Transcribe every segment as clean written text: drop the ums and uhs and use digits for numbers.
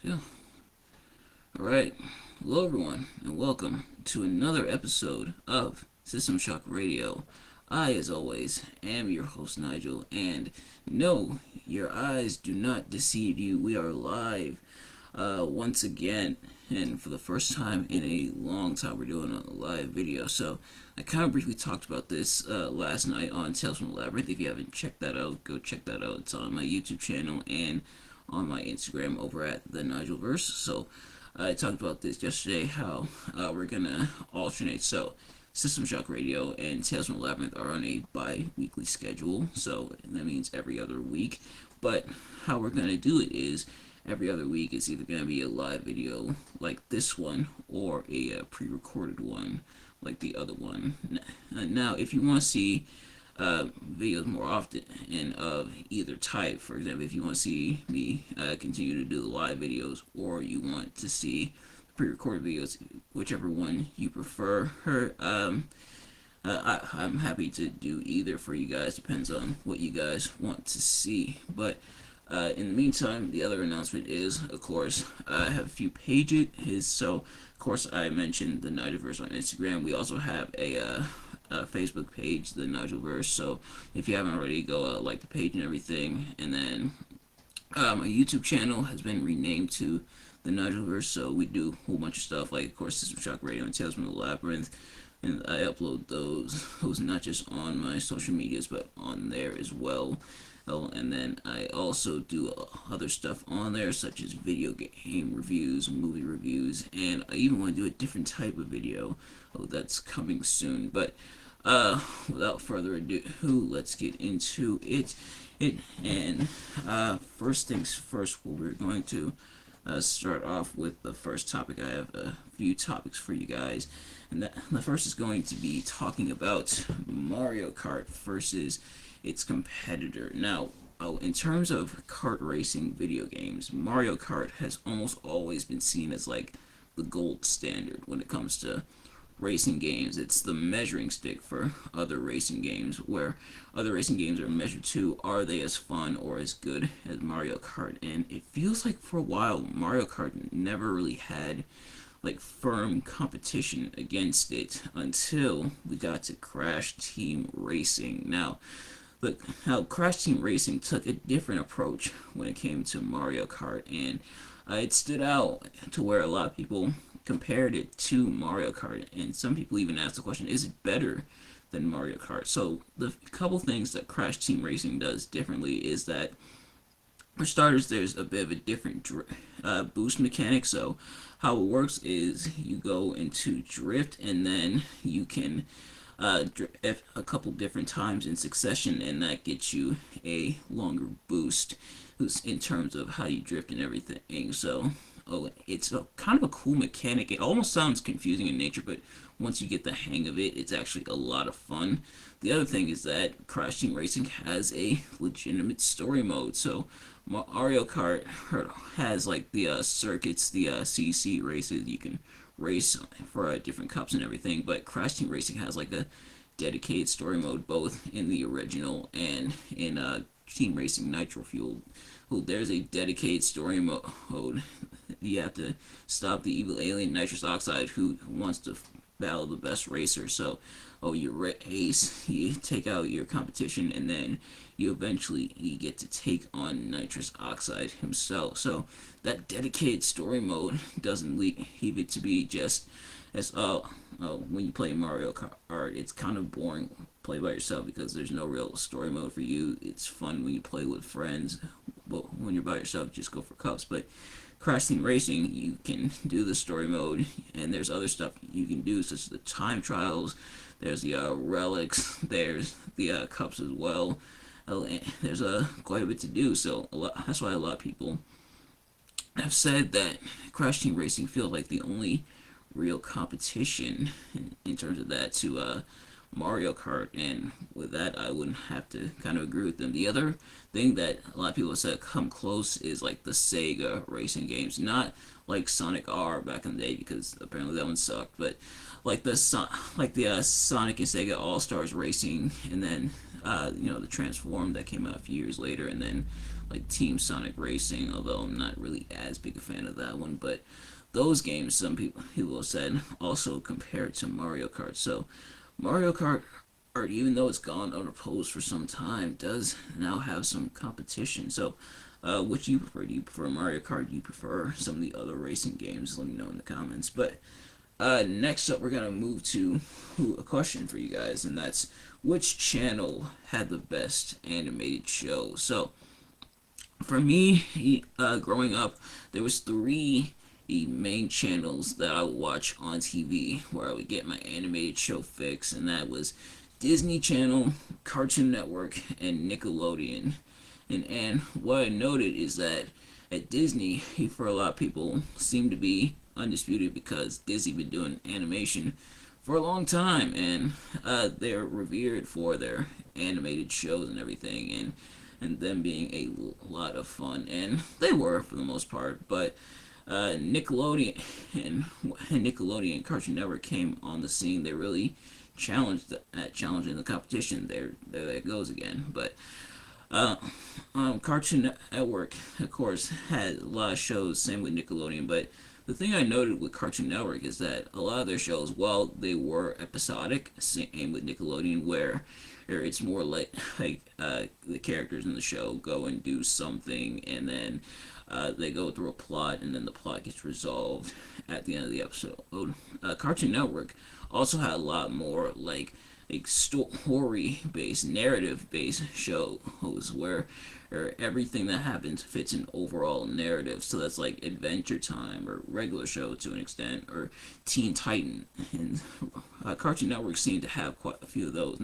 Yeah. All right. Hello, everyone, and welcome to another episode of System Shock Radio. I, as always, am your host, Nigel, and no, your eyes do not deceive you. We are live once again, and for the first time in a long time, we're doing a live video. So, I kind of briefly talked about this last night on Tales from the Labyrinth. If you haven't checked that out, go check that out. It's on my YouTube channel and on my Instagram over at the Nigelverse. So, I talked about this yesterday, how we're gonna alternate. So, System Shock Radio and Tales from the Labyrinth are on a bi-weekly schedule, so that means every other week. But how we're gonna do it is every other week it's either gonna be a live video like this one or a pre-recorded one like the other one. Now, if you want to see videos more often and of either type. For example, if you want to see me continue to do live videos, or you want to see pre-recorded videos, whichever one you prefer. I'm happy to do either for you guys. Depends on what you guys want to see. But in the meantime, the other announcement is, of course, I have a few pages. So, of course, I mentioned the Nigelverse on Instagram. We also have a Facebook page, the Nigelverse. So, if you haven't already, go like the page and everything. And then my YouTube channel has been renamed to the Nigelverse. So we do a whole bunch of stuff, like, of course, System Shock Radio and Tales from the Labyrinth. And I upload those not just on my social medias, but on there as well. Oh, and then I also do other stuff on there, such as video game reviews, movie reviews, and I even want to do a different type of video. Oh, that's coming soon. But without further ado, let's get into it. First things first, we're going to start off with the first topic. I have a few topics for you guys. And the first is going to be talking about Mario Kart versus its competitor. Now, in terms of kart racing video games, Mario Kart has almost always been seen as like the gold standard when it comes to racing games. It's the measuring stick for other racing games, where other racing games are measured to, are they as fun or as good as Mario Kart? And it feels like for a while Mario Kart never really had like firm competition against it until we got to Crash Team Racing. Now, look how Crash Team Racing took a different approach when it came to Mario Kart, and it stood out to where a lot of people compared it to Mario Kart, and some people even asked the question, is it better than Mario Kart? So the couple things that Crash Team Racing does differently is that, for starters, there's a bit of a different boost mechanic. So how it works is you go into drift, and then you can drift a couple different times in succession, and that gets you a longer boost in terms of how you drift and everything. So, it's kind of a cool mechanic. It almost sounds confusing in nature, but once you get the hang of it, it's actually a lot of fun. The other thing is that Crash Team Racing has a legitimate story mode. So Mario Kart has like the circuits, the CC races. You can race for different cups and everything, but Crash Team Racing has like a dedicated story mode, both in the original and in Team Racing Nitro Fuel. Well, there's a dedicated story mode. You have to stop the evil alien Nitrous Oxide, who wants to battle the best racer. So, you race, you take out your competition, and then you get to take on Nitrous Oxide himself. So that dedicated story mode doesn't leave it to be just as when you play Mario Kart, it's kind of boring play by yourself because there's no real story mode for you. It's fun when you play with friends, but when you're by yourself, just go for cups. But Crash Team Racing, you can do the story mode, and there's other stuff you can do, such as the time trials. There's the relics. There's the cups as well. There's quite a bit to do. So that's why a lot of people have said that Crash Team Racing feels like the only real competition in terms of that to Mario Kart, and with that, I wouldn't have to kind of agree with them. The other thing that a lot of people have said come close is like the Sega racing games, not like Sonic R back in the day because apparently that one sucked, but like the Sonic and Sega All Stars Racing, and then the Transform that came out a few years later, and then like Team Sonic Racing, although I'm not really as big a fan of that one. But those games, some people have said, also compared to Mario Kart. So Mario Kart, or even though it's gone unopposed for some time, does now have some competition. So, which you prefer? Do you prefer Mario Kart? Do you prefer some of the other racing games? Let me know in the comments. But next up, we're gonna move to a question for you guys, and that's which channel had the best animated show? So, for me, growing up, there was three main channels that I would watch on TV where I would get my animated show fix, and that was Disney Channel, Cartoon Network, and Nickelodeon. And what I noted is that at Disney, for a lot of people, seemed to be undisputed because Disney been doing animation for a long time, and they're revered for their animated shows and everything, and them being a lot of fun, and they were for the most part. But Nickelodeon and Cartoon Network came on the scene. They really challenging the competition. There that goes again. But Cartoon Network, of course, had a lot of shows. Same with Nickelodeon, but the thing I noted with Cartoon Network is that a lot of their shows, while they were episodic, same with Nickelodeon, where it's more like the characters in the show go and do something, and then they go through a plot, and then the plot gets resolved at the end of the episode. Cartoon Network also had a lot more like story based, narrative based shows where everything that happens fits an overall narrative. So that's like Adventure Time or regular show to an extent, or Teen Titan. And Cartoon Network seemed to have quite a few of those.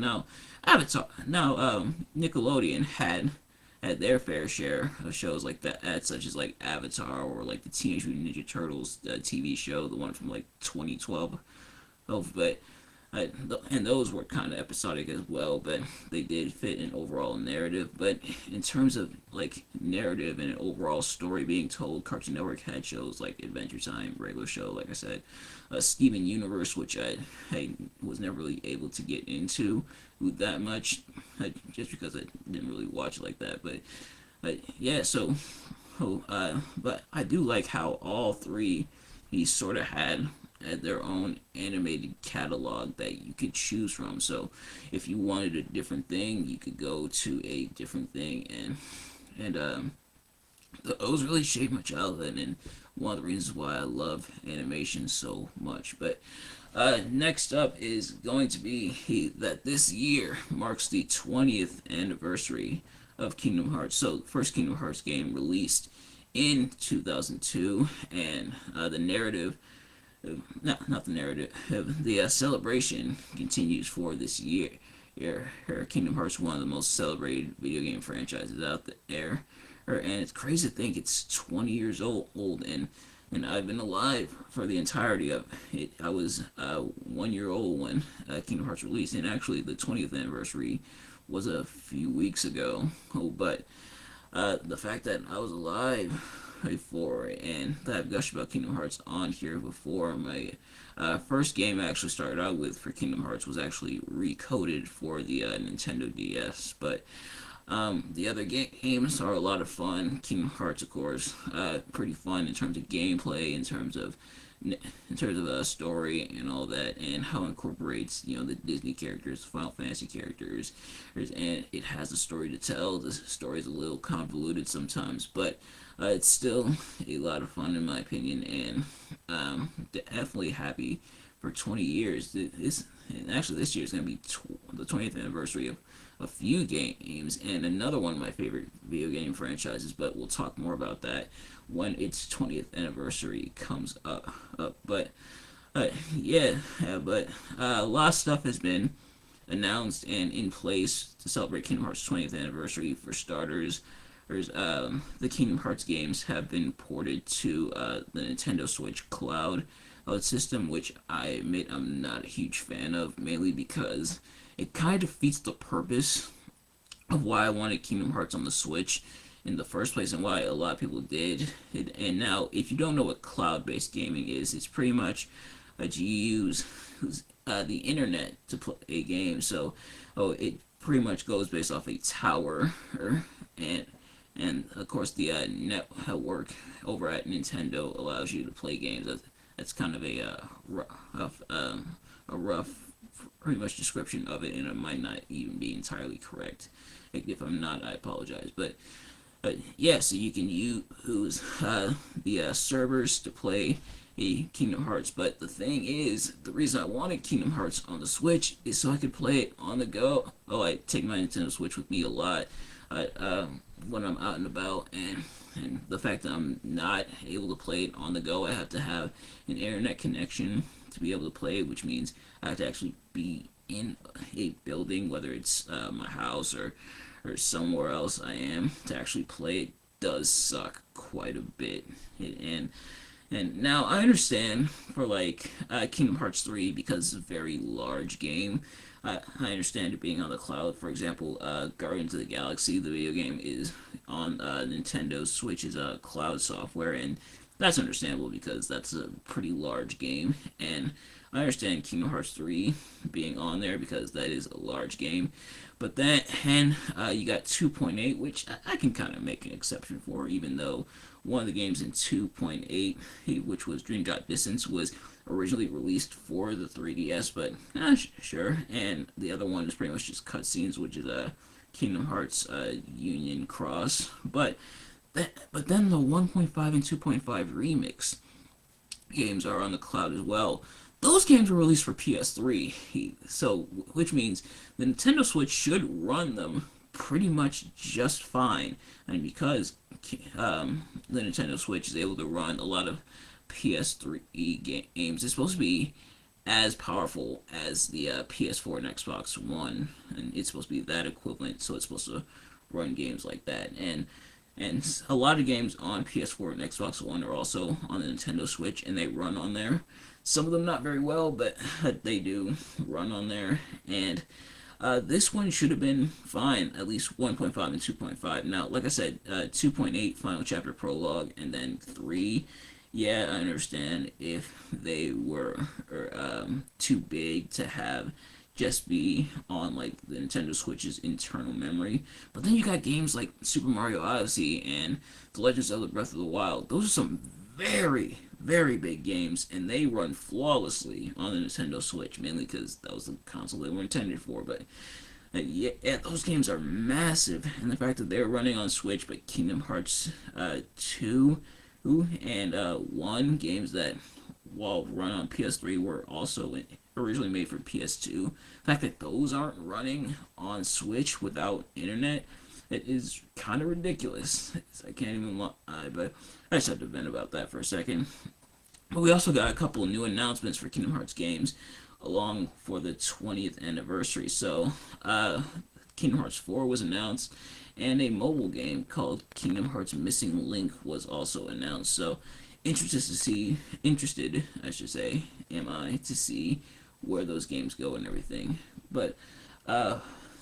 Nickelodeon had their fair share of shows like that, such as like Avatar or like the Teenage Mutant Ninja Turtles TV show, the one from like 2012. But and those were kind of episodic as well, but they did fit an overall narrative. But in terms of like narrative and an overall story being told, Cartoon Network had shows like Adventure Time, regular show, like I said, Steven Universe, which I was never really able to get into that much, just because I didn't really watch it like that. But yeah, but I do like how all three he sort of had their own animated catalog that you could choose from. So if you wanted a different thing, you could go to a different thing, and those really shaped my childhood, and one of the reasons why I love animation so much. But next up is going to be that this year marks the 20th anniversary of Kingdom Hearts. So the first Kingdom Hearts game released in 2002, and the narrative, not the narrative, the celebration continues for this year. Kingdom Hearts, one of the most celebrated video game franchises out there, and it's crazy to think it's 20 years old, and I've been alive for the entirety of it. I was 1 year old when Kingdom Hearts released, and actually the 20th anniversary was a few weeks ago. But the fact that I was alive before, and that I've gushed about Kingdom Hearts on here before. My first game I actually started out with for Kingdom Hearts was actually recoded for the Nintendo DS, but the other games are a lot of fun. Kingdom Hearts, of course, pretty fun in terms of gameplay, in terms of story and all that, and how it incorporates the Disney characters, Final Fantasy characters, and it has a story to tell. The story is a little convoluted sometimes, but it's still a lot of fun in my opinion, and definitely happy for 20 years. This year is going to be the 20th anniversary of a few games, and another one of my favorite video game franchises, but we'll talk more about that when its 20th anniversary comes up. But a lot of stuff has been announced and in place to celebrate Kingdom Hearts 20th anniversary. For starters, the Kingdom Hearts games have been ported to the Nintendo Switch Cloud system, which I admit I'm not a huge fan of, mainly because it kind of defeats the purpose of why I wanted Kingdom Hearts on the Switch in the first place, and why a lot of people did. And now, if you don't know what cloud-based gaming is, it's pretty much that you use the internet to play a game. So, it pretty much goes based off a tower, and and of course the network over at Nintendo allows you to play games. That's kind of a rough, pretty much description of it, and it might not even be entirely correct. If I'm not, I apologize. But yeah, so you can use the servers to play Kingdom Hearts. But the thing is, the reason I wanted Kingdom Hearts on the Switch is so I could play it on the go. Oh, I take my Nintendo Switch with me a lot when I'm out and about, and the fact that I'm not able to play it on the go, I have to have an internet connection to be able to play it, which means I have to actually be in a building, whether it's my house or somewhere else I am, to actually play it does suck quite a bit. And now I understand for like Kingdom Hearts 3, because it's a very large game. I understand it being on the cloud. For example, Guardians of the Galaxy, the video game, is on Nintendo Switch's cloud software, and that's understandable because that's a pretty large game. And I understand Kingdom Hearts 3 being on there because that is a large game. But then, and you got 2.8, which I can kind of make an exception for, even though one of the games in 2.8, which was Dream Drop Distance, was originally released for the 3DS, but sure. And the other one is pretty much just cutscenes, which is Kingdom Hearts Union Cross. But then the 1.5 and 2.5 remix games are on the cloud as well. Those games were released for PS3, so which means the Nintendo Switch should run them pretty much just fine. And because the Nintendo Switch is able to run a lot of PS3 games, it's supposed to be as powerful as the PS4 and Xbox One, and it's supposed to be that equivalent. So it's supposed to run games like that, and a lot of games on PS4 and Xbox One are also on the Nintendo Switch, and they run on there. Some of them not very well, but they do run on there. And this one should have been fine, at least 1.5 and 2.5. Now, like I said, 2.8 Final Chapter Prologue, and then 3. Yeah, I understand if they were too big to have just be on like the Nintendo Switch's internal memory. But then you got games like Super Mario Odyssey and The Legend of Zelda Breath of the Wild. Those are some very, very big games, and they run flawlessly on the Nintendo Switch, mainly because that was the console they were intended for. But yeah, those games are massive, and the fact that they're running on Switch, but Kingdom Hearts 2 and 1, games that, while run on PS3, were also originally made for PS2. The fact that those aren't running on Switch without internet, it is kind of ridiculous. I can't even lie, but I just have to vent about that for a second. But we also got a couple of new announcements for Kingdom Hearts games along for the 20th anniversary. So, Kingdom Hearts 4 was announced, and a mobile game called Kingdom Hearts Missing Link was also announced. So, interested, I should say, am I, to see where those games go and everything. But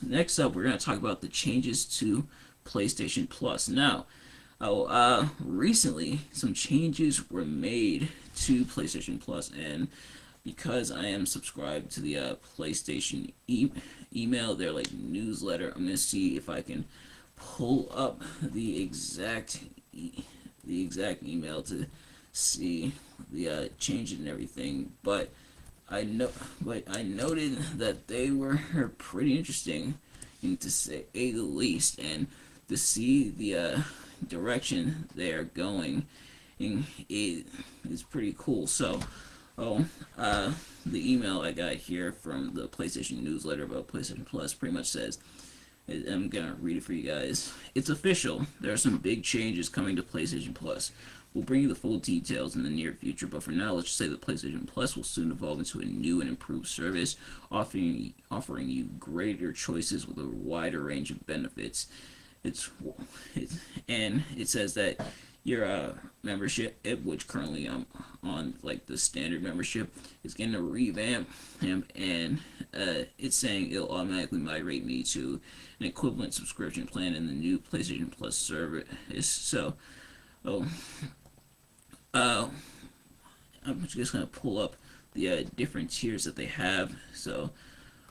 next up, we're going to talk about the changes to PlayStation Plus. Now, recently, some changes were made to PlayStation Plus, and because I am subscribed to the PlayStation email, their like newsletter, I'm gonna see if I can pull up the exact email to see the changes and everything. But I noted that they were pretty interesting, to say the least, and to see the direction they are going, it is pretty cool. So, the email I got here from the PlayStation newsletter about PlayStation Plus pretty much says, I'm gonna read it for you guys. It's official. There are some big changes coming to PlayStation Plus. We'll bring you the full details in the near future, but for now, let's just say that PlayStation Plus will soon evolve into a new and improved service, offering you greater choices with a wider range of benefits. And it says that your membership, which currently I'm on like the standard membership, is getting a revamp, and it's saying it'll automatically migrate me to an equivalent subscription plan in the new PlayStation Plus service. So, I'm just gonna pull up the different tiers that they have. So,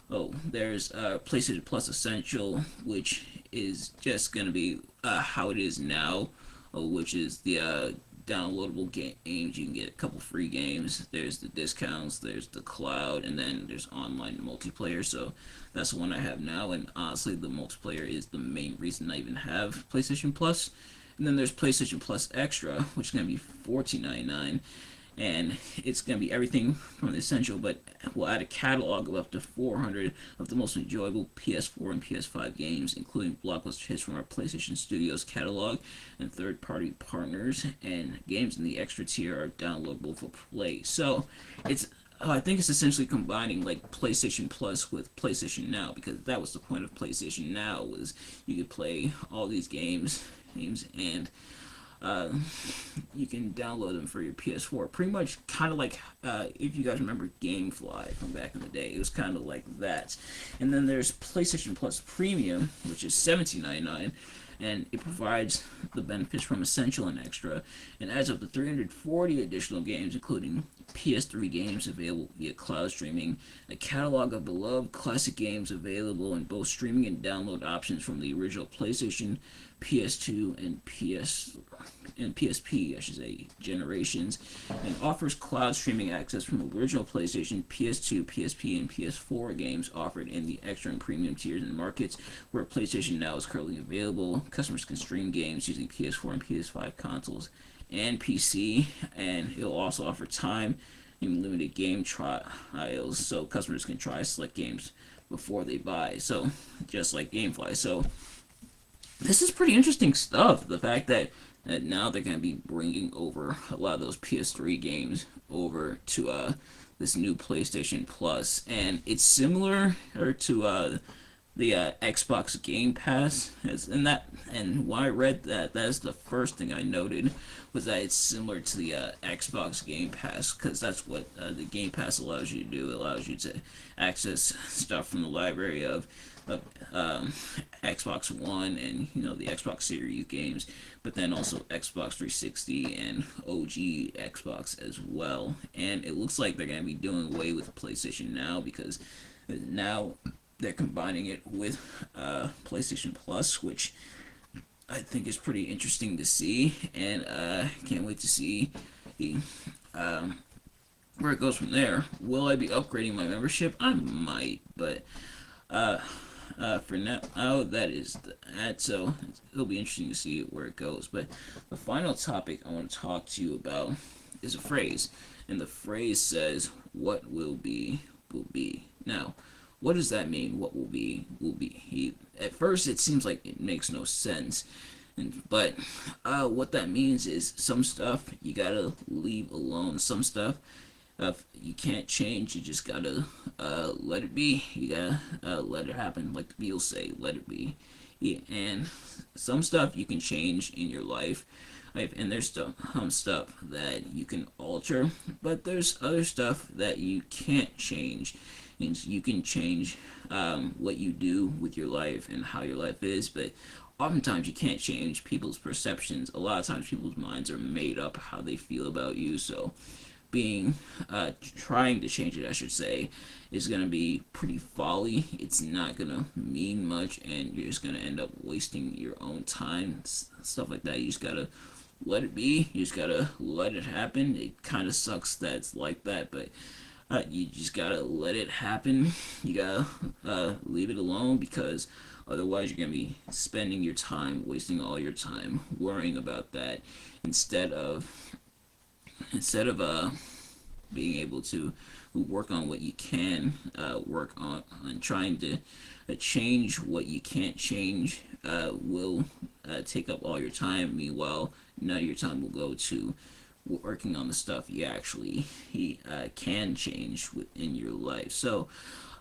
there's PlayStation Plus Essential, which is just gonna be how it is now, which is the downloadable games. You can get a couple free games. There's the discounts, there's the cloud, and then there's online multiplayer. So that's the one I have now, and honestly, the multiplayer is the main reason I even have PlayStation Plus. And then there's PlayStation Plus Extra, which is going to be $14.99, and it's going to be everything from the essential, but we'll add a catalog of up to 400 of the most enjoyable PS4 and PS5 games, including blockbuster hits from our PlayStation Studios catalog and third-party partners, and games in the extra tier are downloadable for play. So it's I think it's essentially combining like PlayStation Plus with PlayStation Now, because that was the point of PlayStation Now, was you could play all these games, and uh, you can download them for your PS4. Pretty much, kind of like if you guys remember GameFly from back in the day, it was kind of like that. And then there's PlayStation Plus Premium, which is $17.99, and it provides the benefits from Essential and Extra, and adds up to 340 additional games, including PS3 games available via cloud streaming, a catalog of beloved classic games available in both streaming and download options from the original PlayStation, PS2, and PSP, I should say, generations, and offers cloud streaming access from original PlayStation, PS2, PSP, and PS4 games offered in the extra and premium tiers in markets where PlayStation Now is currently available. Customers can stream games using PS4 and PS5 consoles and PC, and it'll also offer time and limited game trials, so customers can try select games before they buy. So just like GameFly. So this is pretty interesting stuff. The fact that now they're going to be bringing over a lot of those PS3 games over to this new PlayStation Plus, and it's similar to the Xbox Game Pass, and when I read that, that's the first thing I noted, was that it's similar to the Xbox Game Pass, because that's what the Game Pass allows you to do. It allows you to access stuff from the library of Xbox One and the Xbox Series games, but then also Xbox 360 and OG Xbox as well. And it looks like they're going to be doing away with PlayStation Now, because now they're combining it with PlayStation Plus, which I think is pretty interesting to see, and can't wait to see where it goes from there. Will I be upgrading my membership? I might, but for now, that is that. So it'll be interesting to see where it goes. But the final topic I want to talk to you about is a phrase, and the phrase says, "What will be, will be." Now, what does that mean? What will be, will be. At first, it seems like it makes no sense, but what that means is some stuff you gotta leave alone. Some stuff you can't change. You just gotta let it be. You gotta let it happen, like the Beatles say, "Let it be." Yeah, and some stuff you can change in your life, and there's some stuff that you can alter, but there's other stuff that you can't change. And you can change what you do with your life and how your life is, but oftentimes you can't change people's perceptions. A lot of times people's minds are made up how they feel about you, so being trying to change it, I should say, is going to be pretty folly. It's not going to mean much, and you're just going to end up wasting your own time, stuff like that. You just got to let it be. You just got to let it happen. It kind of sucks that it's like that, but you just gotta let it happen. You gotta leave it alone, because otherwise you're gonna be spending your time, wasting all your time worrying about that, instead of being able to work on what you can work on, and trying to change what you can't change will take up all your time. Meanwhile, none of your time will go to working on the stuff you actually can change within your life. So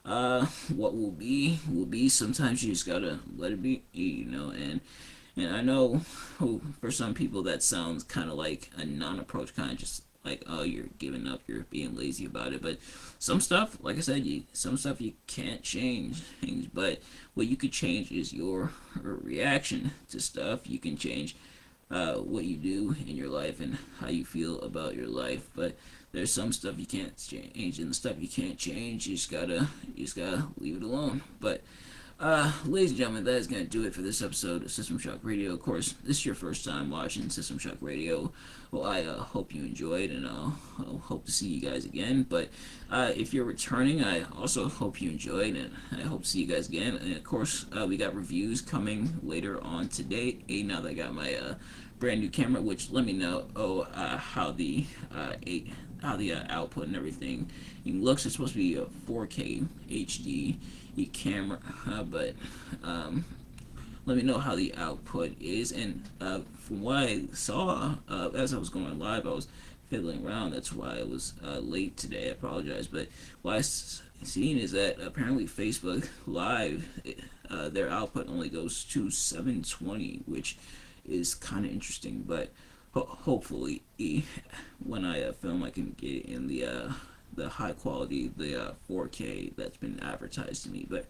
what will be, will be. Sometimes you just gotta let it be, and I know, for some people that sounds kind of like a non-approach, kind of just like, oh, you're giving up, you're being lazy about it. But some stuff, like I said, some stuff you can't change things, but what you could change is your reaction to stuff. You can change what you do in your life and how you feel about your life. But there's some stuff you can't change, and the stuff you can't change, you just gotta leave it alone. But Ladies and gentlemen, that is going to do it for this episode of System Shock Radio. Of course, this is your first time watching System Shock Radio. Well, I hope you enjoyed, and I'll hope to see you guys again. But if you're returning, I also hope you enjoyed, and I hope to see you guys again. And of course, we got reviews coming later on today. Now that I got my brand new camera, which let me know how the output and everything looks. It's supposed to be a 4K HD camera, but let me know how the output is. And from what I saw as I was going live, I was fiddling around. That's why I was late today. I apologize. But what I've seen is that apparently Facebook Live, their output only goes to 720, which is kind of interesting. But hopefully, when I film, I can get in the high quality, the 4K that's been advertised to me. But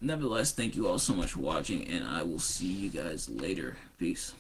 nevertheless, thank you all so much for watching, and I will see you guys later. Peace.